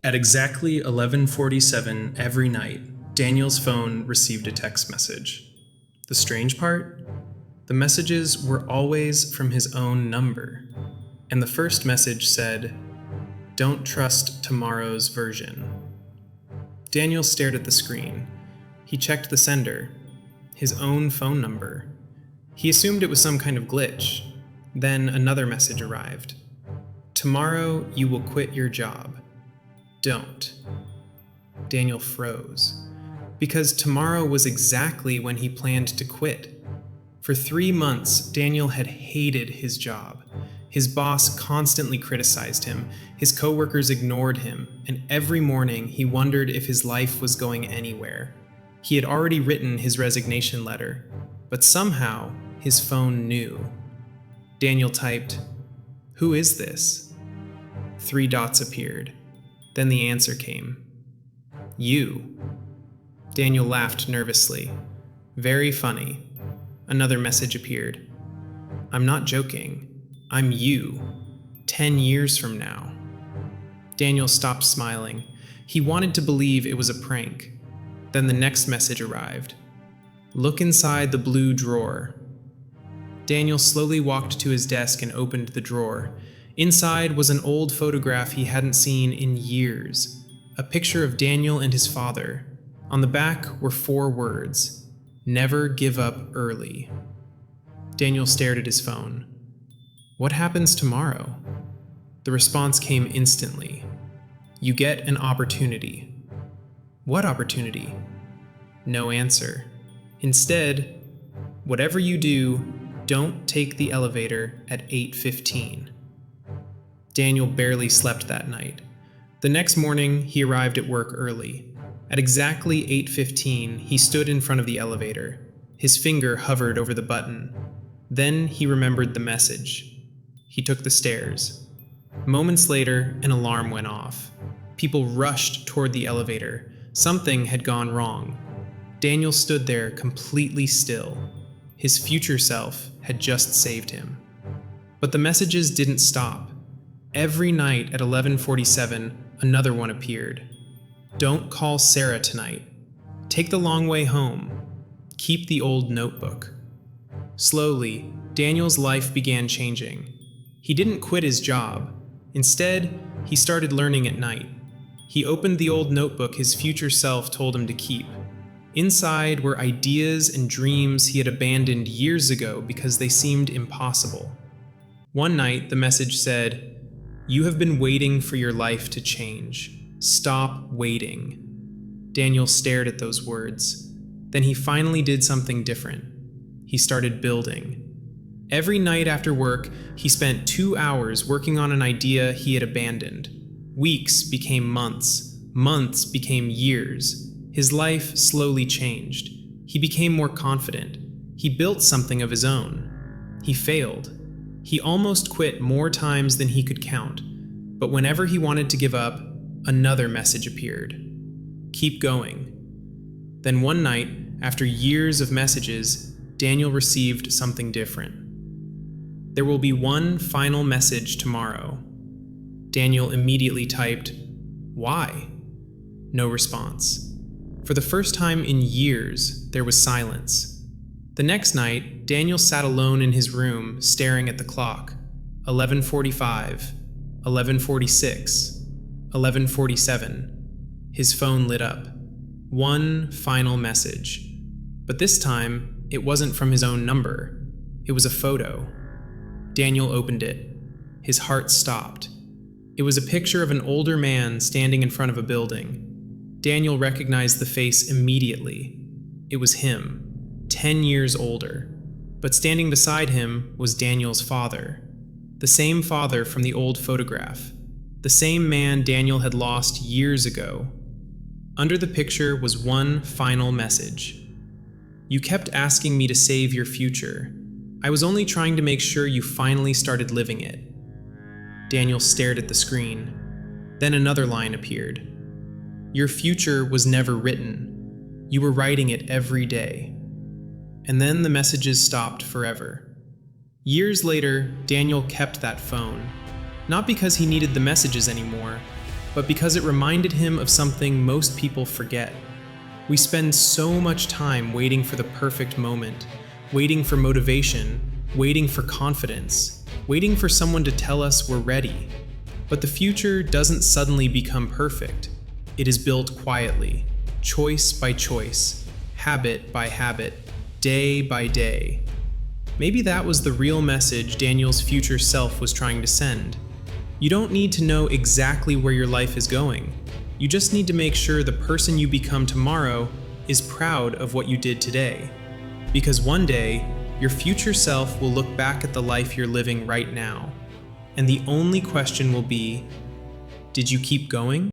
At exactly 11:47 every night, Daniel's phone received a text message. The strange part? The messages were always from his own number. And the first message said, "Don't trust tomorrow's version." Daniel stared at the screen. He checked the sender, his own phone number. He assumed it was some kind of glitch. Then another message arrived. "Tomorrow you will quit your job. Don't." Daniel froze, because tomorrow was exactly when he planned to quit. For 3 months, Daniel had hated his job. His boss constantly criticized him, his coworkers ignored him, and every morning he wondered if his life was going anywhere. He had already written his resignation letter, but somehow his phone knew. Daniel typed, "Who is this?" 3 dots appeared. Then the answer came. "You." Daniel laughed nervously. "Very funny." Another message appeared. "I'm not joking. I'm you. 10 years from now." Daniel stopped smiling. He wanted to believe it was a prank. Then the next message arrived. "Look inside the blue drawer." Daniel slowly walked to his desk and opened the drawer. Inside was an old photograph he hadn't seen in years, a picture of Daniel and his father. On the back were 4 words, "Never give up early." Daniel stared at his phone. "What happens tomorrow?" The response came instantly. "You get an opportunity." "What opportunity?" No answer. Instead, "Whatever you do, don't take the elevator at 8:15. Daniel barely slept that night. The next morning, he arrived at work early. At exactly 8:15, he stood in front of the elevator. His finger hovered over the button. Then he remembered the message. He took the stairs. Moments later, an alarm went off. People rushed toward the elevator. Something had gone wrong. Daniel stood there completely still. His future self had just saved him. But the messages didn't stop. Every night at 11:47, another one appeared. "Don't call Sarah tonight. Take the long way home. Keep the old notebook." Slowly, Daniel's life began changing. He didn't quit his job. Instead, he started learning at night. He opened the old notebook his future self told him to keep. Inside were ideas and dreams he had abandoned years ago because they seemed impossible. One night, the message said, "You have been waiting for your life to change. Stop waiting." Daniel stared at those words. Then he finally did something different. He started building. Every night after work, he spent 2 hours working on an idea he had abandoned. Weeks became months. Months became years. His life slowly changed. He became more confident. He built something of his own. He failed. He almost quit more times than he could count. But whenever he wanted to give up, another message appeared. "Keep going." Then one night, after years of messages, Daniel received something different. "There will be one final message tomorrow." Daniel immediately typed, "Why?" No response. For the first time in years, there was silence. The next night, Daniel sat alone in his room, staring at the clock. 11:45, 11:46, 11:47. His phone lit up. One final message. But this time, it wasn't from his own number. It was a photo. Daniel opened it. His heart stopped. It was a picture of an older man standing in front of a building. Daniel recognized the face immediately. It was him, 10 years older. But standing beside him was Daniel's father. The same father from the old photograph. The same man Daniel had lost years ago. Under the picture was one final message. "You kept asking me to save your future. I was only trying to make sure you finally started living it." Daniel stared at the screen. Then another line appeared. "Your future was never written. You were writing it every day." And then the messages stopped forever. Years later, Daniel kept that phone. Not because he needed the messages anymore, but because it reminded him of something most people forget. We spend so much time waiting for the perfect moment, waiting for motivation, waiting for confidence, waiting for someone to tell us we're ready. But the future doesn't suddenly become perfect. It is built quietly, choice by choice, habit by habit, day by day. Maybe that was the real message Daniel's future self was trying to send. You don't need to know exactly where your life is going. You just need to make sure the person you become tomorrow is proud of what you did today. Because one day, your future self will look back at the life you're living right now, and the only question will be, did you keep going?